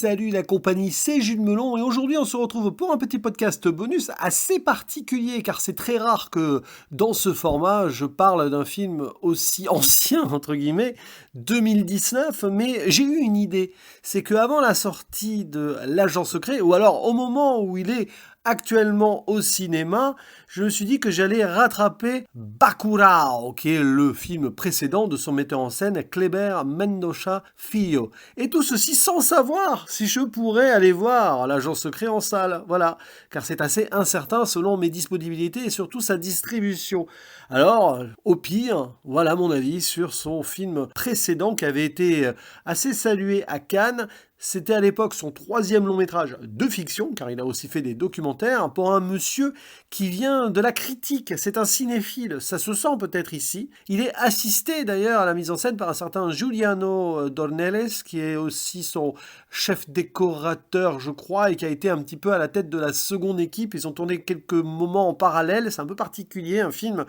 Salut la compagnie, c'est Jules Melon et aujourd'hui on se retrouve pour un petit podcast bonus assez particulier car c'est très rare que dans ce format je parle d'un film aussi ancien entre guillemets, 2019, mais j'ai eu une idée, c'est qu'avant la sortie de L'Agent Secret ou alors au moment où il est actuellement au cinéma, je me suis dit que j'allais rattraper Bacurau, qui est le film précédent de son metteur en scène Kleber Mendonça Filho. Et tout ceci sans savoir si je pourrais aller voir L'Agent Secret en salle. Voilà, car c'est assez incertain selon mes disponibilités et surtout sa distribution. Alors, au pire, voilà mon avis sur son film précédent qui avait été assez salué à Cannes. C'était à l'époque son troisième long métrage de fiction, car il a aussi fait des documentaires, pour un monsieur qui vient de la critique. C'est un cinéphile, ça se sent peut-être ici. Il est assisté d'ailleurs à la mise en scène par un certain Giuliano Dornelles, qui est aussi son chef décorateur, je crois, et qui a été un petit peu à la tête de la seconde équipe. Ils ont tourné quelques moments en parallèle, c'est un peu particulier, un film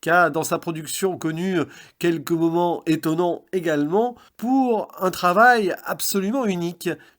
qui a dans sa production connu quelques moments étonnants également, pour un travail absolument unique.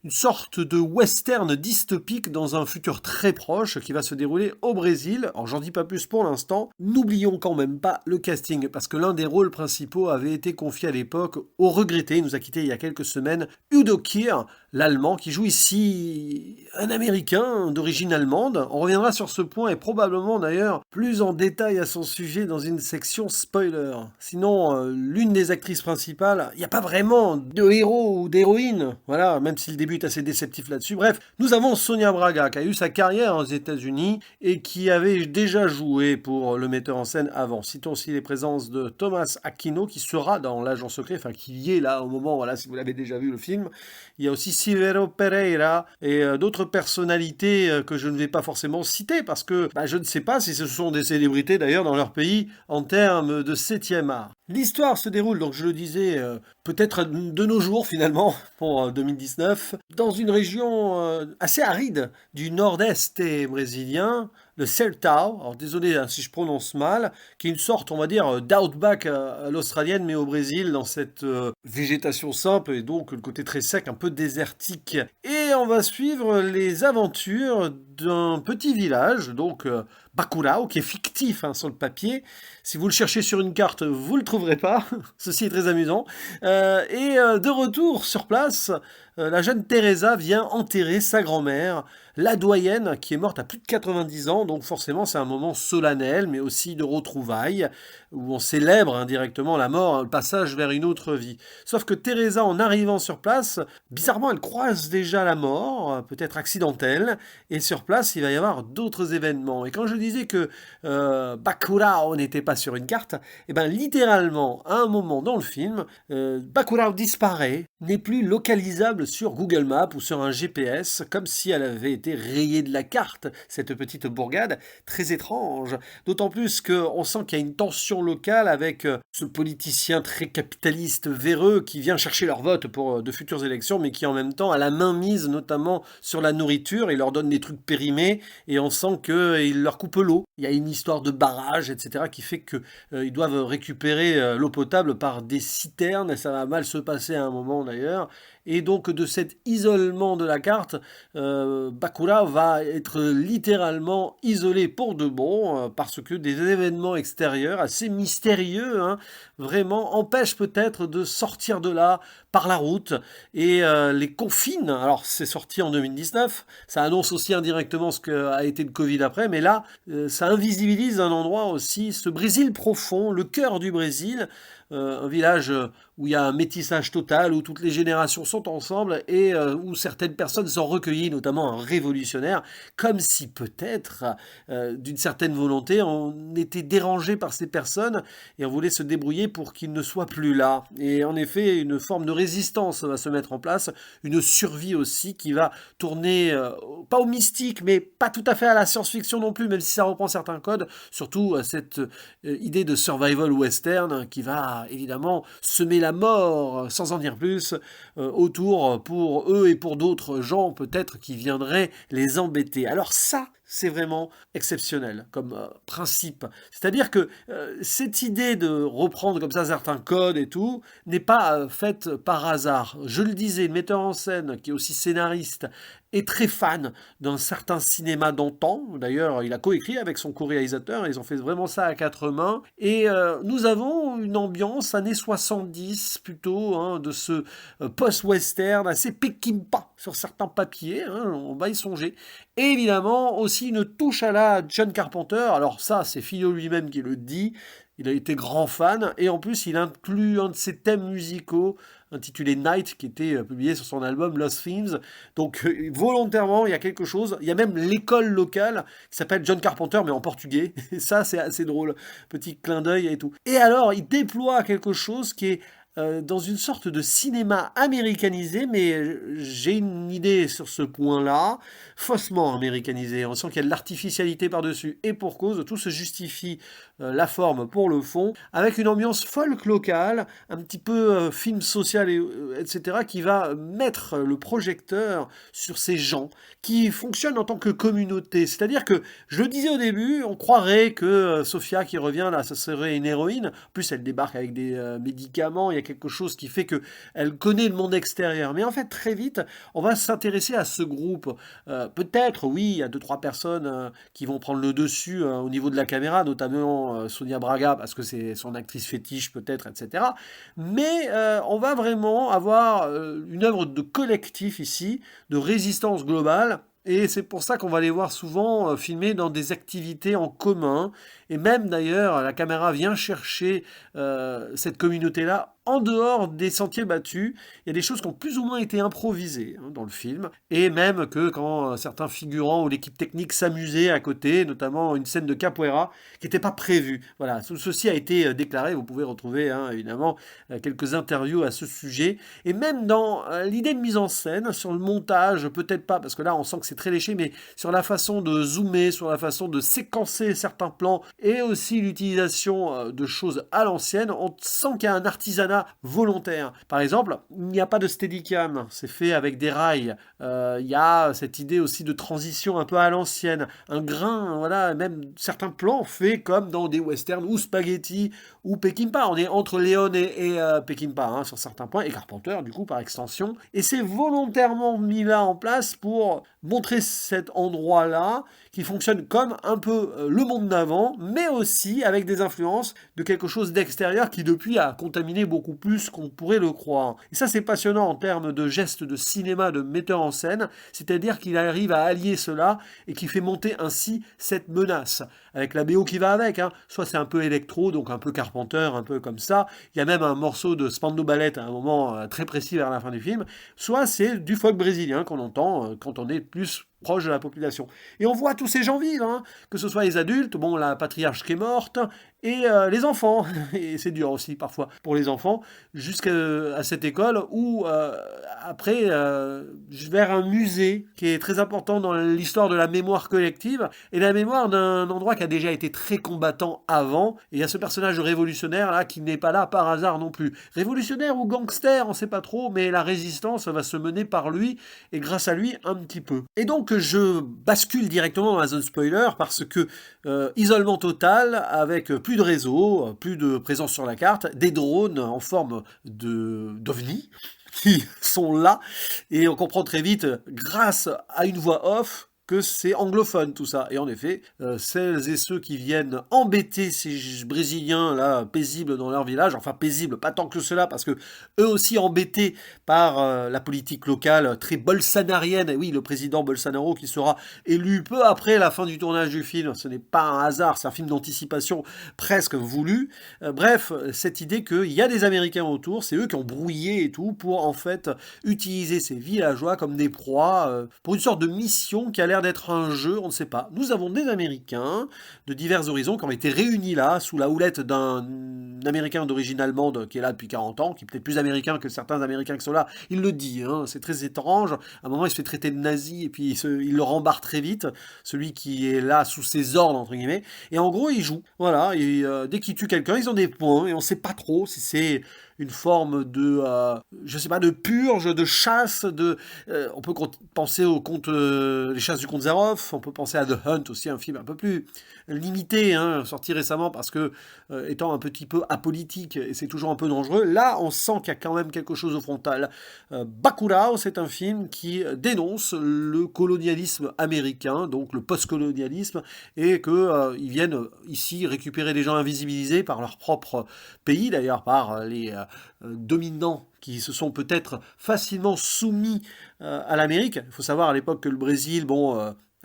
Une sorte de western dystopique dans un futur très proche qui va se dérouler au Brésil. Alors j'en dis pas plus pour l'instant. N'oublions quand même pas le casting parce que l'un des rôles principaux avait été confié à l'époque au regretté, il nous a quitté il y a quelques semaines, Udo Kier, l'allemand, qui joue ici un américain d'origine allemande. On reviendra sur ce point et probablement d'ailleurs plus en détail à son sujet dans une section spoiler. Sinon, l'une des actrices principales, il n'y a pas vraiment de héros ou d'héroïne. Voilà, même si le début est assez déceptif là-dessus. Bref, nous avons Sonia Braga, qui a eu sa carrière aux États-Unis et qui avait déjà joué pour le metteur en scène avant. Citons aussi les présences de Thomas Aquino, qui sera dans L'Agent Secret, enfin qui y est là au moment, voilà, si vous l'avez déjà vu le film. Il y a aussi Silverio Pereira et d'autres personnalités que je ne vais pas forcément citer parce que je ne sais pas si ce sont des célébrités d'ailleurs dans leur pays en termes de 7e art. L'histoire se déroule, donc je le disais, peut-être de nos jours finalement, pour 2019, dans une région assez aride du nord-est brésilien, le Sertão, alors désolé si je prononce mal, qui est une sorte, on va dire, d'outback à l'australienne, mais au Brésil, dans cette végétation simple, et donc le côté très sec, un peu désertique. Et on va suivre les aventures d'un petit village, donc Bacurau, qui est fictif sur le papier. Si vous le cherchez sur une carte, vous le trouverez pas. Ceci est très amusant. De retour sur place, la jeune Teresa vient enterrer sa grand-mère, la doyenne, qui est morte à plus de 90 ans. Donc forcément, c'est un moment solennel, mais aussi de retrouvailles, où on célèbre indirectement la mort, le passage vers une autre vie. Sauf que Teresa, en arrivant sur place, bizarrement, elle croise déjà la mort, peut-être accidentelle, et sur place, il va y avoir d'autres événements. Et quand je disais que Bacurau n'était pas sur une carte, littéralement, à un moment dans le film, Bacurau disparaît, n'est plus localisable sur Google Maps ou sur un GPS, comme si elle avait été rayée de la carte, cette petite bourgade, très étrange. D'autant plus qu'on sent qu'il y a une tension locale avec ce politicien très capitaliste véreux qui vient chercher leur vote pour de futures élections, mais qui en même temps a la main mise notamment sur la nourriture, il leur donne des trucs périmés, et on sent qu'il leur coupe l'eau. Il y a une histoire de barrage, etc., qui fait qu'ils doivent récupérer l'eau potable par des citernes, et ça va mal se passer à un moment d'ailleurs. Et donc de cet isolement de la carte, Bacurau va être littéralement isolé pour de bon, parce que des événements extérieurs assez mystérieux, vraiment empêchent peut-être de sortir de là par la route et les confinent. Alors c'est sorti en 2019, ça annonce aussi indirectement ce qu'a été le Covid après, mais là ça invisibilise un endroit aussi, ce Brésil profond, le cœur du Brésil, un village où il y a un métissage total, où toutes les générations sont ensemble et où certaines personnes sont recueillies, notamment un révolutionnaire, comme si peut-être, d'une certaine volonté, on était dérangé par ces personnes et on voulait se débrouiller pour qu'ils ne soient plus là. Et en effet, une forme de résistance va se mettre en place, une survie aussi qui va tourner, pas au mystique, mais pas tout à fait à la science-fiction non plus, même si ça reprend certains codes, surtout cette idée de survival western qui va évidemment semer la mort, sans en dire plus, autour pour eux et pour d'autres gens peut-être qui viendraient les embêter. Alors ça, c'est vraiment exceptionnel comme principe. C'est-à-dire que cette idée de reprendre comme ça certains codes et tout n'est pas faite par hasard. Je le disais, le metteur en scène, qui est aussi scénariste, est très fan d'un certain cinéma d'antan. D'ailleurs, il a coécrit avec son co-réalisateur, ils ont fait vraiment ça à quatre mains. Et nous avons une ambiance années 70 plutôt, hein, de ce post-western assez Peckinpah sur certains papiers, hein, on va y songer. Et évidemment, aussi une touche à la John Carpenter. Alors ça, c'est Filio lui-même qui le dit. Il a été grand fan, et en plus, il inclut un de ses thèmes musicaux intitulé Night, qui était publié sur son album Lost Themes. Donc, volontairement, il y a quelque chose. Il y a même l'école locale qui s'appelle John Carpenter, mais en portugais. Et ça, c'est assez drôle. Petit clin d'œil et tout. Et alors, il déploie quelque chose qui est dans une sorte de cinéma américanisé, mais j'ai une idée sur ce point-là, faussement américanisé. On sent qu'il y a de l'artificialité par-dessus, et pour cause, tout se justifie, la forme pour le fond, avec une ambiance folk locale, un petit peu film social, etc., qui va mettre le projecteur sur ces gens qui fonctionnent en tant que communauté. C'est-à-dire que, je le disais au début, on croirait que Sophia qui revient là, ce serait une héroïne. En plus, elle débarque avec des médicaments, il y a quelque chose qui fait que elle connaît le monde extérieur. Mais en fait, très vite, on va s'intéresser à ce groupe. Peut-être, oui, il y a deux, trois personnes qui vont prendre le dessus au niveau de la caméra, notamment Sonia Braga, parce que c'est son actrice fétiche peut-être, etc. Mais on va vraiment avoir une œuvre de collectif ici, de résistance globale. Et c'est pour ça qu'on va les voir souvent filmer dans des activités en commun. Et même d'ailleurs, la caméra vient chercher cette communauté-là en dehors des sentiers battus. Il y a des choses qui ont plus ou moins été improvisées, hein, dans le film. Et même que quand certains figurants ou l'équipe technique s'amusaient à côté, notamment une scène de capoeira qui n'était pas prévue. Voilà, tout ceci a été déclaré. Vous pouvez retrouver, hein, évidemment, quelques interviews à ce sujet. Et même dans l'idée de mise en scène, sur le montage, peut-être pas, parce que là on sent que c'est très léché, mais sur la façon de zoomer, sur la façon de séquencer certains plans, et aussi l'utilisation de choses à l'ancienne, on sent qu'il y a un artisanat volontaire. Par exemple, il n'y a pas de steadicam, c'est fait avec des rails. Il y a cette idée aussi de transition un peu à l'ancienne, un grain, voilà, même certains plans faits comme dans des westerns ou spaghetti ou Peckinpah. On est entre Léon et Peckinpah, hein, sur certains points, et Carpenter du coup par extension. Et c'est volontairement mis là en place pour montrer cet endroit-là qui fonctionne comme un peu le monde d'avant, mais aussi avec des influences de quelque chose d'extérieur qui depuis a contaminé beaucoup plus qu'on pourrait le croire. Et ça c'est passionnant en termes de gestes de cinéma, de metteur en scène, c'est-à-dire qu'il arrive à allier cela et qui fait monter ainsi cette menace, avec la BO qui va avec, hein. Soit c'est un peu électro, donc un peu Carpenter, un peu comme ça, il y a même un morceau de Spandau Ballet à un moment très précis vers la fin du film, soit c'est du folk brésilien qu'on entend quand on est plus proche de la population. Et on voit tous ces gens vivre, hein, que ce soit les adultes, bon, la patriarche qui est morte, et les enfants, et c'est dur aussi parfois pour les enfants, jusqu'à cette école où, après, vers un musée qui est très important dans l'histoire de la mémoire collective, et la mémoire d'un endroit qui a déjà été très combattant avant, et il y a ce personnage révolutionnaire là qui n'est pas là par hasard non plus. Révolutionnaire ou gangster, on ne sait pas trop, mais la résistance va se mener par lui, et grâce à lui un petit peu. Et donc je bascule directement dans la zone spoiler parce que isolement total avec plus de réseau, plus de présence sur la carte, des drones en forme d'ovnis qui sont là et on comprend très vite grâce à une voix off que c'est anglophone tout ça. Et en effet, celles et ceux qui viennent embêter ces Brésiliens là paisibles dans leur village, enfin paisibles, pas tant que cela, parce que eux aussi embêtés par la politique locale très bolsonarienne, et oui, le président Bolsonaro qui sera élu peu après la fin du tournage du film, ce n'est pas un hasard, c'est un film d'anticipation presque voulu. Bref, cette idée qu'il y a des Américains autour, c'est eux qui ont brouillé et tout, pour en fait utiliser ces villageois comme des proies, pour une sorte de mission qui a l'air d'être un jeu, on ne sait pas. Nous avons des Américains de divers horizons qui ont été réunis là, sous la houlette d'un Américain d'origine allemande qui est là depuis 40 ans, qui est peut-être plus américain que certains Américains qui sont là. Il le dit, hein, c'est très étrange. À un moment, il se fait traiter de nazi et puis il le rembarre très vite, celui qui est là sous ses ordres, entre guillemets. Et en gros, il joue. Voilà, et dès qu'il tue quelqu'un, ils ont des points et on ne sait pas trop si c'est une forme de, je sais pas, de purge, de chasse, on peut penser au conte, Les Chasses du comte Zaroff, on peut penser à The Hunt aussi, un film un peu plus limité, hein, sorti récemment parce que, étant un petit peu apolitique, et c'est toujours un peu dangereux, là on sent qu'il y a quand même quelque chose au frontal. Bacurau, c'est un film qui dénonce le colonialisme américain, donc le post-colonialisme, et qu'ils viennent ici récupérer des gens invisibilisés par leur propre pays, d'ailleurs par les dominants qui se sont peut-être facilement soumis à l'Amérique. Il faut savoir à l'époque que le Brésil,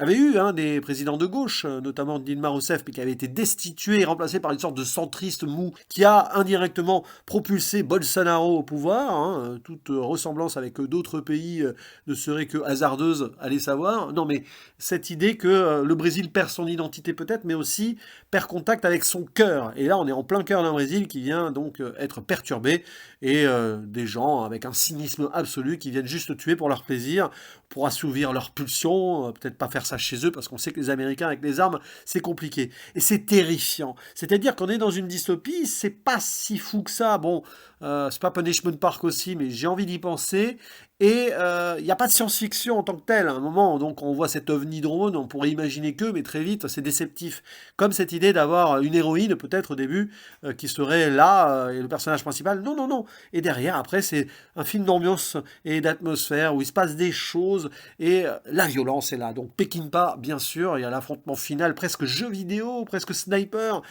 avait eu des présidents de gauche, notamment Dilma Rousseff, mais qui avait été destitué et remplacé par une sorte de centriste mou qui a indirectement propulsé Bolsonaro au pouvoir. Toute ressemblance avec d'autres pays ne serait que hasardeuse, allez savoir. Non, mais cette idée que le Brésil perd son identité peut-être, mais aussi perd contact avec son cœur. Et là, on est en plein cœur d'un Brésil qui vient donc être perturbé, et des gens avec un cynisme absolu qui viennent juste tuer pour leur plaisir, pour assouvir leurs pulsions, peut-être pas faire ça chez eux, parce qu'on sait que les Américains avec les armes, c'est compliqué. Et c'est terrifiant. C'est-à-dire qu'on est dans une dystopie, c'est pas si fou que ça. Bon, c'est pas Punishment Park aussi, mais j'ai envie d'y penser. Et il n'y a pas de science-fiction en tant que telle. À un moment, donc, on voit cet ovni drone, on pourrait imaginer que, mais très vite, c'est déceptif. Comme cette idée d'avoir une héroïne, peut-être au début, qui serait là, et le personnage principal. Non, non, non. Et derrière, après, c'est un film d'ambiance et d'atmosphère où il se passe des choses, et la violence est là. Donc, Peckinpah, bien sûr, il y a l'affrontement final, presque jeu vidéo, presque sniper,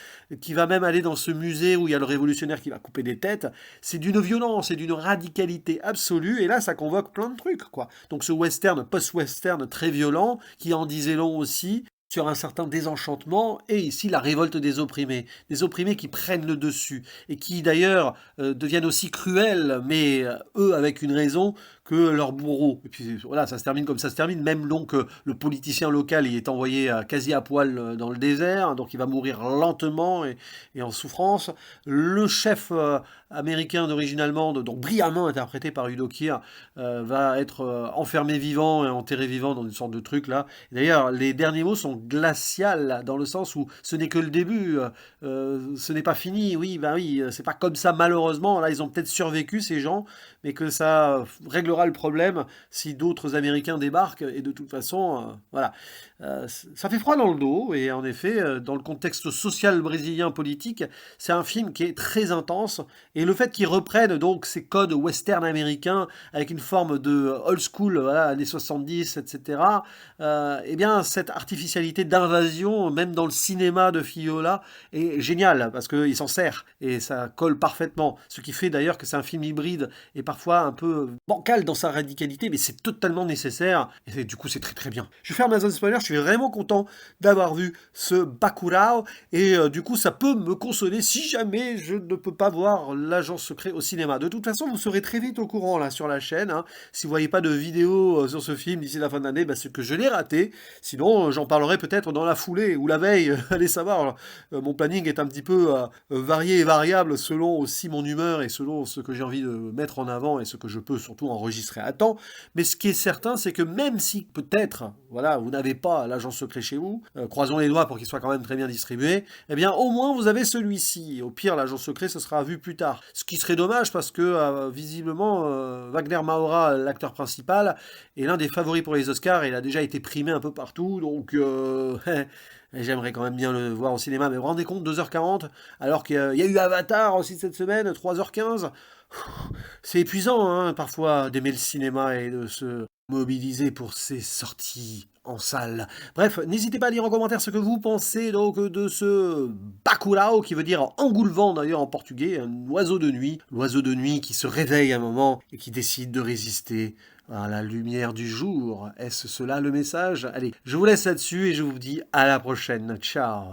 qui va même aller dans ce musée où il y a le révolutionnaire qui va couper des têtes. C'est d'une violence et d'une radicalité absolue, et là, ça convoque plein de trucs, quoi. Donc ce western, post-western très violent, qui en disait long aussi, sur un certain désenchantement, et ici la révolte des opprimés qui prennent le dessus, et qui d'ailleurs deviennent aussi cruels, mais eux avec une raison, que leurs bourreaux. Et puis voilà, ça se termine comme ça se termine, même donc le politicien local il est envoyé quasi à poil dans le désert, donc il va mourir lentement et en souffrance. Le chef américain d'origine allemande, donc brillamment interprété par Udo Kier, va être enfermé vivant et enterré vivant dans une sorte de truc là. D'ailleurs, les derniers mots sont glaciales, dans le sens où ce n'est que le début, ce n'est pas fini, oui, ben oui, c'est pas comme ça malheureusement, là ils ont peut-être survécu ces gens, mais que ça réglera le problème si d'autres Américains débarquent, et de toute façon, voilà. Ça fait froid dans le dos, et en effet, dans le contexte social brésilien politique, c'est un film qui est très intense, et le fait qu'ils reprennent donc ces codes western américains avec une forme de old school, voilà, années 70, etc., eh bien, cette artificialité d'invasion, même dans le cinéma de Fiola, est géniale, parce qu'il s'en sert, et ça colle parfaitement, ce qui fait d'ailleurs que c'est un film hybride, et parfois un peu bancal dans sa radicalité, mais c'est totalement nécessaire, et du coup c'est très très bien. Je ferme la zone spoiler, je suis vraiment content d'avoir vu ce Bacurau, et du coup ça peut me consoler si jamais je ne peux pas voir l'agent secret au cinéma. De toute façon, vous serez très vite au courant là sur la chaîne, hein. Si vous voyez pas de vidéo sur ce film d'ici la fin de l'année, c'est que je l'ai raté. Sinon, j'en parlerai peut-être dans la foulée ou la veille, allez savoir. Mon planning est un petit peu varié et variable selon aussi mon humeur et selon ce que j'ai envie de mettre en avant et ce que je peux surtout enregistrer à temps. Mais ce qui est certain, c'est que même si peut-être, voilà, vous n'avez pas l'agent secret chez vous, croisons les doigts pour qu'il soit quand même très bien distribué, eh bien au moins vous avez celui-ci. Au pire, l'agent secret, ce sera vu plus tard. Ce qui serait dommage parce que visiblement, Wagner Maura, l'acteur principal, est l'un des favoris pour les Oscars. Il a déjà été primé un peu partout, donc j'aimerais quand même bien le voir au cinéma. Mais vous vous rendez compte, 2h40, alors qu'il y a eu Avatar aussi cette semaine, 3h15. C'est épuisant, hein, parfois, d'aimer le cinéma et de se mobiliser pour ses sorties en salle. Bref, n'hésitez pas à dire en commentaire ce que vous pensez donc de ce Bacurau, qui veut dire engoulevent d'ailleurs en portugais, un oiseau de nuit. L'oiseau de nuit qui se réveille un moment et qui décide de résister à la lumière du jour. Est-ce cela le message? Allez, je vous laisse là-dessus et je vous dis à la prochaine. Ciao.